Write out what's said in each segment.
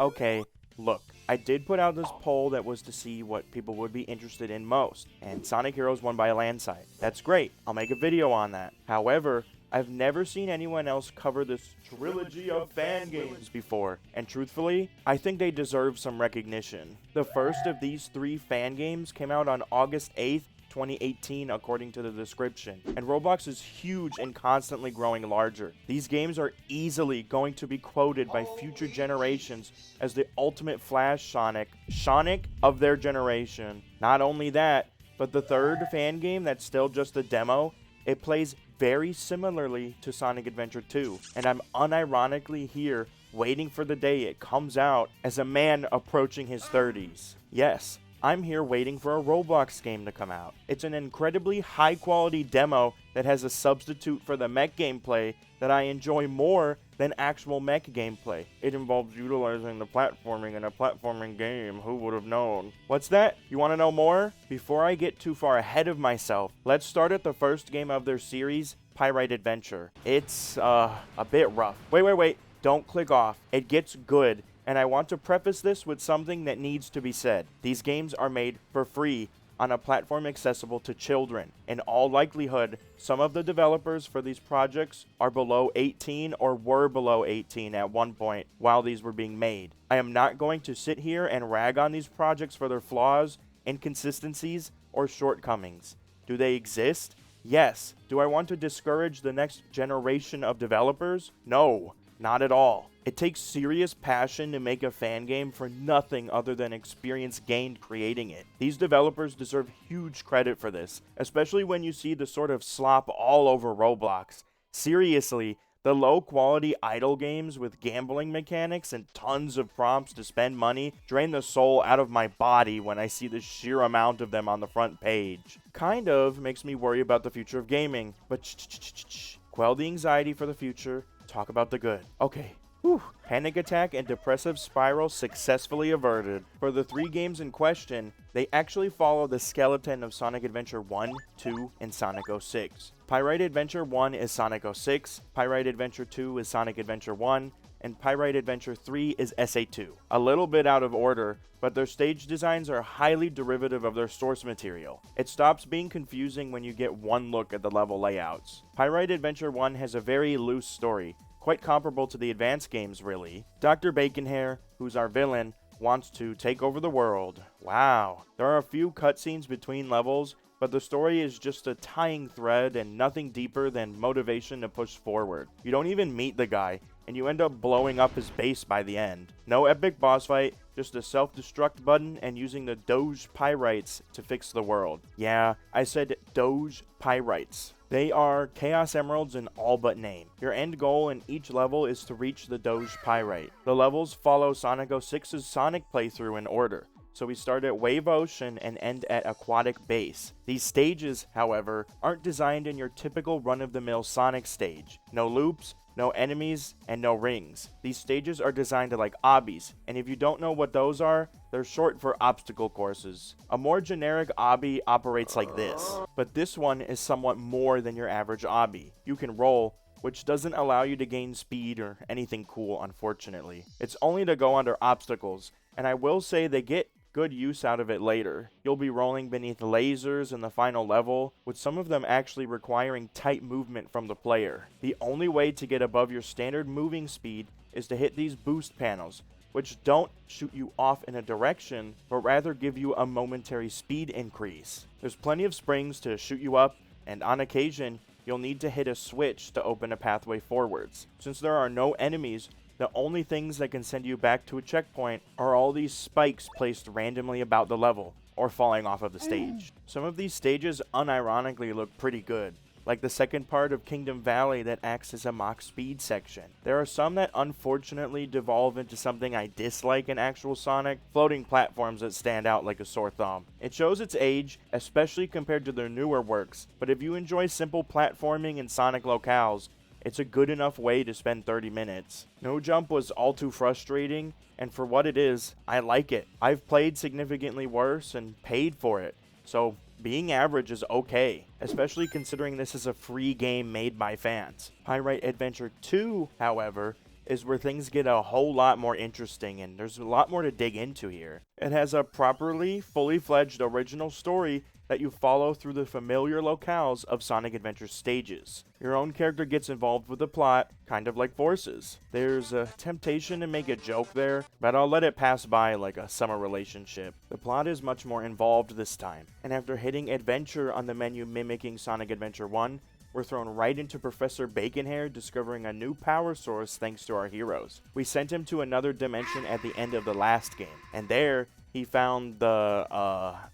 Okay, look, I did put out this poll that was to see what people would be interested in most, and Sonic Heroes won by a landslide. That's great, I'll make a video on that. However, I've never seen anyone else cover this trilogy of fan games before, and truthfully, I think they deserve some recognition. The first of these 3 fan games came out on August 8th, 2018 according to the description, and Roblox is huge and constantly growing larger. These games are easily going to be quoted by future generations as the ultimate Flash Sonic of their generation. Not only that, but the third fan game that's still just a demo, it plays very similarly to Sonic Adventure 2, and I'm unironically here waiting for the day it comes out as a man approaching his 30s. Yes, I'm here waiting for a Roblox game to come out. It's an incredibly high quality demo that has a substitute for the mech gameplay that I enjoy more than actual mech gameplay. It involves utilizing the platforming in a platforming game, who would have known? What's that? You want to know more? Before I get too far ahead of myself, let's start at the first game of their series, Pyrite Adventure. It's a bit rough. Wait, don't click off. It gets good. And I want to preface this with something that needs to be said. These games are made for free on a platform accessible to children. In all likelihood, some of the developers for these projects are below 18 or were below 18 at one point while these were being made. I am not going to sit here and rag on these projects for their flaws, inconsistencies, or shortcomings. Do they exist? Yes. Do I want to discourage the next generation of developers? No, not at all. It takes serious passion to make a fan game for nothing other than experience gained creating it. These developers deserve huge credit for this, especially when you see the sort of slop all over Roblox. Seriously, the low quality idle games with gambling mechanics and tons of prompts to spend money drain the soul out of my body when I see the sheer amount of them on the front page. Kind of makes me worry about the future of gaming, but quell the anxiety for the future, talk about the good. Okay. Whew. Panic attack and depressive spiral successfully averted. For the 3 games in question, they actually follow the skeleton of Sonic Adventure 1, 2, and Sonic 06. Pyrite Adventure 1 is Sonic 06, Pyrite Adventure 2 is Sonic Adventure 1, and Pyrite Adventure 3 is SA2. A little bit out of order, but their stage designs are highly derivative of their source material. It stops being confusing when you get one look at the level layouts. Pyrite Adventure 1 has a very loose story, quite comparable to the advanced games really. Dr. Baconhair, who's our villain, wants to take over the world. Wow. There are a few cutscenes between levels, but the story is just a tying thread and nothing deeper than motivation to push forward. You don't even meet the guy, and you end up blowing up his base by the end. No epic boss fight, just a self-destruct button and using the Doge Pyrites to fix the world. Yeah, I said Doge Pyrites. They are Chaos Emeralds in all but name. Your end goal in each level is to reach the Doge Pyrite. The levels follow Sonic 06's Sonic playthrough in order. So we start at Wave Ocean and end at Aquatic Base. These stages, however, aren't designed in your typical run-of-the-mill Sonic stage. No loops, no enemies, and no rings. These stages are designed like obbies, and if you don't know what those are, they're short for obstacle courses. A more generic obby operates like this, but this one is somewhat more than your average obby. You can roll, which doesn't allow you to gain speed or anything cool, unfortunately. It's only to go under obstacles, and I will say they get good use out of it later. You'll be rolling beneath lasers in the final level, with some of them actually requiring tight movement from the player. The only way to get above your standard moving speed is to hit these boost panels, which don't shoot you off in a direction, but rather give you a momentary speed increase. There's plenty of springs to shoot you up, and on occasion, you'll need to hit a switch to open a pathway forwards. Since there are no enemies, the only things that can send you back to a checkpoint are all these spikes placed randomly about the level, or falling off of the stage. Some of these stages unironically look pretty good, like the second part of Kingdom Valley that acts as a mock speed section. There are some that unfortunately devolve into something I dislike in actual Sonic, floating platforms that stand out like a sore thumb. It shows its age, especially compared to their newer works, but if you enjoy simple platforming in Sonic locales, it's a good enough way to spend 30 minutes. No Jump was all too frustrating, and for what it is, I like it. I've played significantly worse and paid for it, so being average is okay, especially considering this is a free game made by fans. Pyrite Adventure 2, however, is where things get a whole lot more interesting, and there's a lot more to dig into here. It has a properly, fully fledged original story that you follow through the familiar locales of Sonic Adventure stages. Your own character gets involved with the plot, kind of like Forces. There's a temptation to make a joke there, but I'll let it pass by like a summer relationship. The plot is much more involved this time, and after hitting Adventure on the menu mimicking Sonic Adventure 1, we're thrown right into Professor Baconhair discovering a new power source thanks to our heroes. We sent him to another dimension at the end of the last game, and there, he found the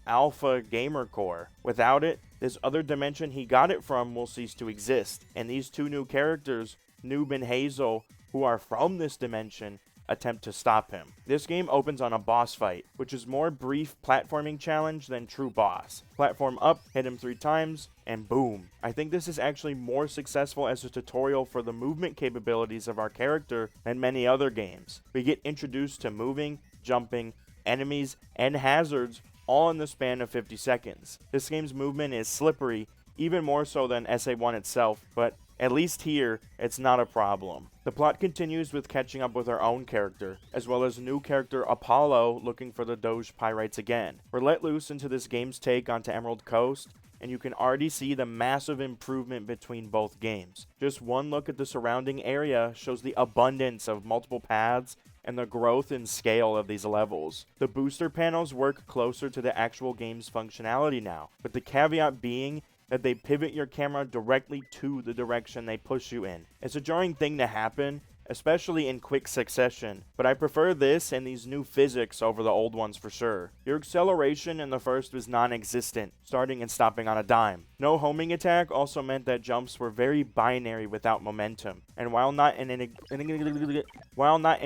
Alpha Gamer Core. Without it, this other dimension he got it from will cease to exist, and these two new characters, Noob and Hazel, who are from this dimension, attempt to stop him. This game opens on a boss fight, which is more brief platforming challenge than true boss. Platform up, hit him 3 times, and boom. I think this is actually more successful as a tutorial for the movement capabilities of our character than many other games. We get introduced to moving, jumping, enemies, and hazards all in the span of 50 seconds. This game's movement is slippery, even more so than SA1 itself, but at least here, it's not a problem. The plot continues with catching up with our own character, as well as new character Apollo looking for the Doge Pyrites again. We're let loose into this game's take onto Emerald Coast, and you can already see the massive improvement between both games. Just one look at the surrounding area shows the abundance of multiple paths and the growth and scale of these levels. The booster panels work closer to the actual game's functionality now, with the caveat being that they pivot your camera directly to the direction they push you in. It's a jarring thing to happen, especially in quick succession, but I prefer this and these new physics over the old ones for sure. Your acceleration in the first was non-existent, starting and stopping on a dime. No homing attack also meant that jumps were very binary without momentum, and while not an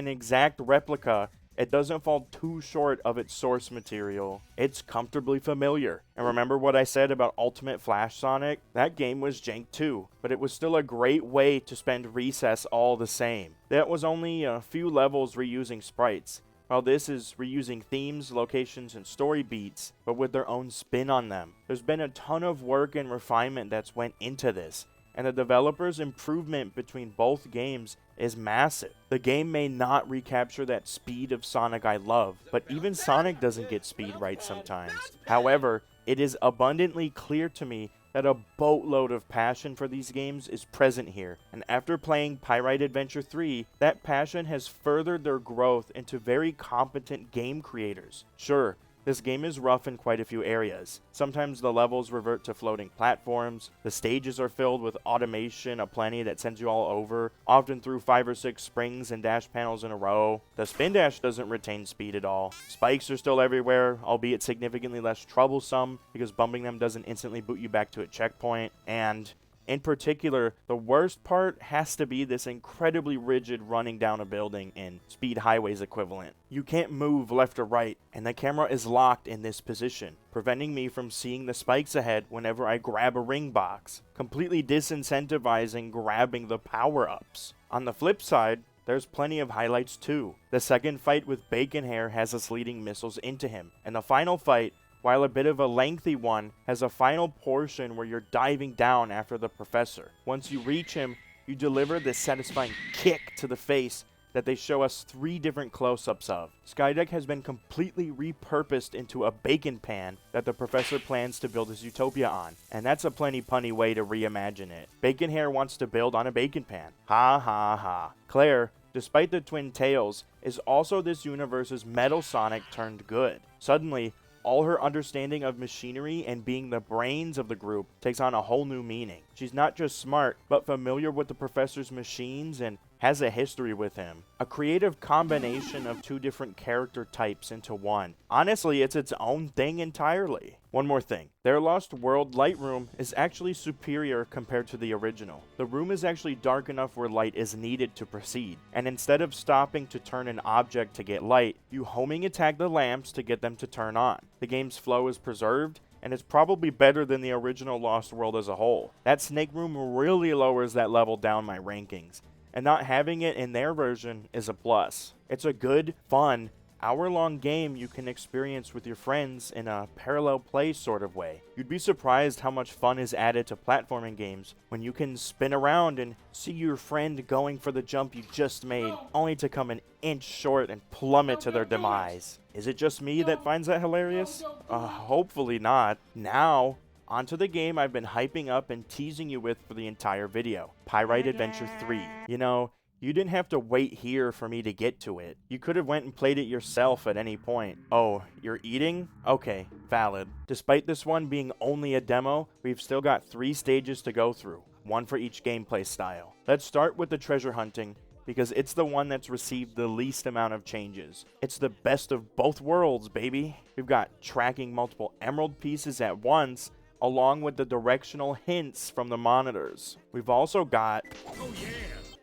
exact replica, it doesn't fall too short of its source material. It's comfortably familiar. And remember what I said about Ultimate Flash Sonic? That game was jank too, but it was still a great way to spend recess all the same. That was only a few levels reusing sprites, while this is reusing themes, locations, and story beats, but with their own spin on them. There's been a ton of work and refinement that's went into this, and the developers' improvement between both games is massive. The game may not recapture that speed of Sonic I love, but even Sonic doesn't get speed right sometimes. However, it is abundantly clear to me that a boatload of passion for these games is present here, and after playing Pyrite Adventure 3, that passion has furthered their growth into very competent game creators. Sure, this game is rough in quite a few areas. Sometimes the levels revert to floating platforms, the stages are filled with automation aplenty that sends you all over, often through 5 or 6 springs and dash panels in a row. The spin dash doesn't retain speed at all. Spikes are still everywhere, albeit significantly less troublesome, because bumping them doesn't instantly boot you back to a checkpoint, and in particular, the worst part has to be this incredibly rigid running down a building in Speed Highway's equivalent. You can't move left or right, and the camera is locked in this position, preventing me from seeing the spikes ahead whenever I grab a ring box, completely disincentivizing grabbing the power-ups. On the flip side, there's plenty of highlights too. The second fight with Baconhair has us leading missiles into him, and the final fight, while a bit of a lengthy one, has a final portion where you're diving down after the professor. Once you reach him, you deliver this satisfying kick to the face that they show us 3 different close-ups of. Skydeck has been completely repurposed into a bacon pan that the professor plans to build his utopia on, and that's a plenty punny way to reimagine it. Baconhair wants to build on a bacon pan. Ha ha ha. Claire, despite the twin tails, is also this universe's Metal Sonic turned good. Suddenly, all her understanding of machinery and being the brains of the group takes on a whole new meaning. She's not just smart, but familiar with the professor's machines and has a history with him. A creative combination of 2 different character types into one. Honestly, it's its own thing entirely. One more thing. Their Lost World light room is actually superior compared to the original. The room is actually dark enough where light is needed to proceed, and instead of stopping to turn an object to get light, you homing attack the lamps to get them to turn on. The game's flow is preserved, and it's probably better than the original Lost World as a whole. That snake room really lowers that level down my rankings, and not having it in their version is a plus. It's a good, fun, hour-long game you can experience with your friends in a parallel play sort of way. You'd be surprised how much fun is added to platforming games when you can spin around and see your friend going for the jump you just made, only to come an inch short and plummet to their demise. Is it just me that finds that hilarious? Hopefully not. Now, onto the game I've been hyping up and teasing you with for the entire video, Pyrite Adventure 3. You know, you didn't have to wait here for me to get to it. You could have went and played it yourself at any point. Oh, you're eating? Okay, valid. Despite this one being only a demo, we've still got 3 stages to go through, one for each gameplay style. Let's start with the treasure hunting, because it's the one that's received the least amount of changes. It's the best of both worlds, baby. We've got tracking multiple emerald pieces at once, along with the directional hints from the monitors. We've also got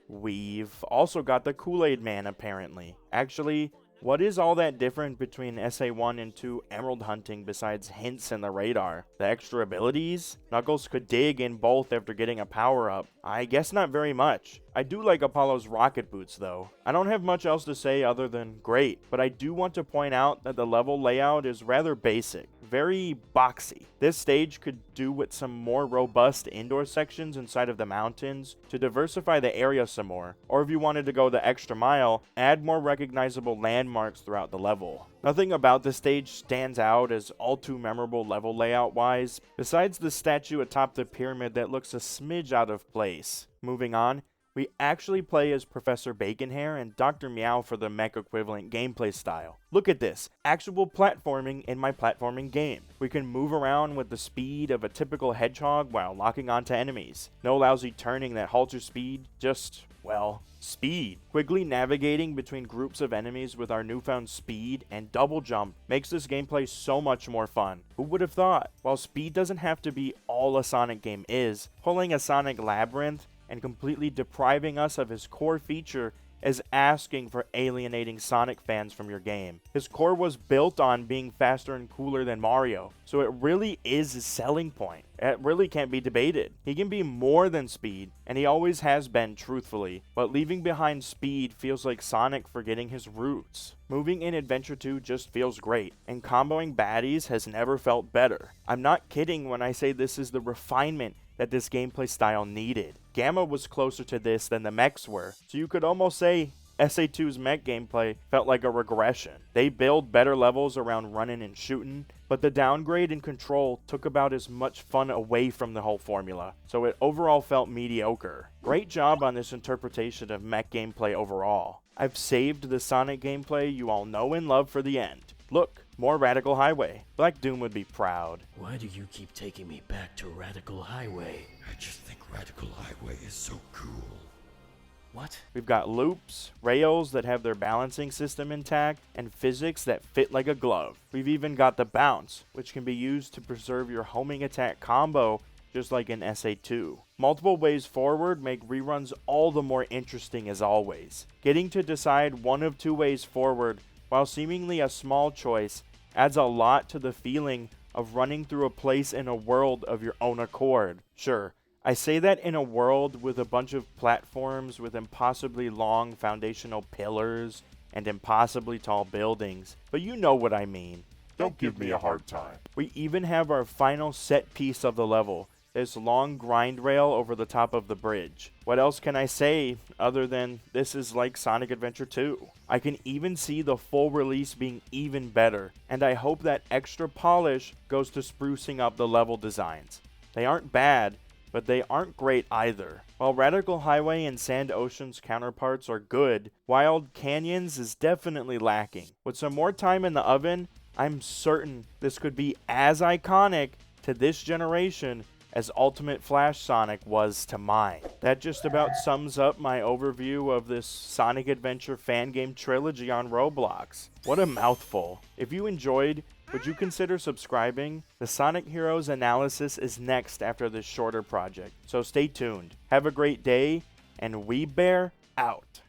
the Kool-Aid Man, apparently. Actually, what is all that different between SA1 and 2 emerald hunting besides hints in the radar? The extra abilities? Knuckles could dig in both after getting a power-up. I guess not very much. I do like Apollo's rocket boots though. I don't have much else to say other than great, but I do want to point out that the level layout is rather basic, very boxy. This stage could do with some more robust indoor sections inside of the mountains to diversify the area some more, or if you wanted to go the extra mile, add more recognizable landmarks throughout the level. Nothing about this stage stands out as all too memorable level layout wise, besides the statue atop the pyramid that looks a smidge out of place. Moving on, we actually play as Professor Baconhair and Dr. Meow for the mech equivalent gameplay style. Look at this, actual platforming in my platforming game. We can move around with the speed of a typical hedgehog while locking onto enemies. No lousy turning that halts your speed, just, well, speed. Quickly navigating between groups of enemies with our newfound speed and double jump makes this gameplay so much more fun. Who would have thought? While speed doesn't have to be all a Sonic game is, pulling a Sonic labyrinth and completely depriving us of his core feature is asking for alienating Sonic fans from your game. His core was built on being faster and cooler than Mario, so it really is his selling point. It really can't be debated. He can be more than speed, and he always has been, truthfully, but leaving behind speed feels like Sonic forgetting his roots. Moving in Adventure 2 just feels great, and comboing baddies has never felt better. I'm not kidding when I say this is the refinement that this gameplay style needed. Gamma was closer to this than the mechs were, so you could almost say SA2's mech gameplay felt like a regression. They build better levels around running and shooting, but the downgrade in control took about as much fun away from the whole formula, so it overall felt mediocre. Great job on this interpretation of mech gameplay overall. I've saved the Sonic gameplay you all know and love for the end. Look, more Radical Highway. Black Doom would be proud. Why do you keep taking me back to Radical Highway? I just think Radical Highway is so cool. What? We've got loops, rails that have their balancing system intact, and physics that fit like a glove. We've even got the bounce, which can be used to preserve your homing attack combo just like in SA2. Multiple ways forward make reruns all the more interesting as always. Getting to decide one of 2 ways forward, while seemingly a small choice, adds a lot to the feeling of running through a place in a world of your own accord. Sure, I say that in a world with a bunch of platforms with impossibly long foundational pillars and impossibly tall buildings, but you know what I mean. Don't give me a hard time. We even have our final set piece of the level, this long grind rail over the top of the bridge. What else can I say other than this is like Sonic Adventure 2? I can even see the full release being even better, and I hope that extra polish goes to sprucing up the level designs. They aren't bad, but they aren't great either. While Radical Highway and Sand Ocean's counterparts are good, Wild Canyons is definitely lacking. With some more time in the oven, I'm certain this could be as iconic to this generation as Ultimate Flash Sonic was to mine. That just about sums up my overview of this Sonic Adventure fan game trilogy on Roblox. What a mouthful. If you enjoyed, would you consider subscribing? The Sonic Heroes analysis is next after this shorter project, so stay tuned. Have a great day, and WeebBear out.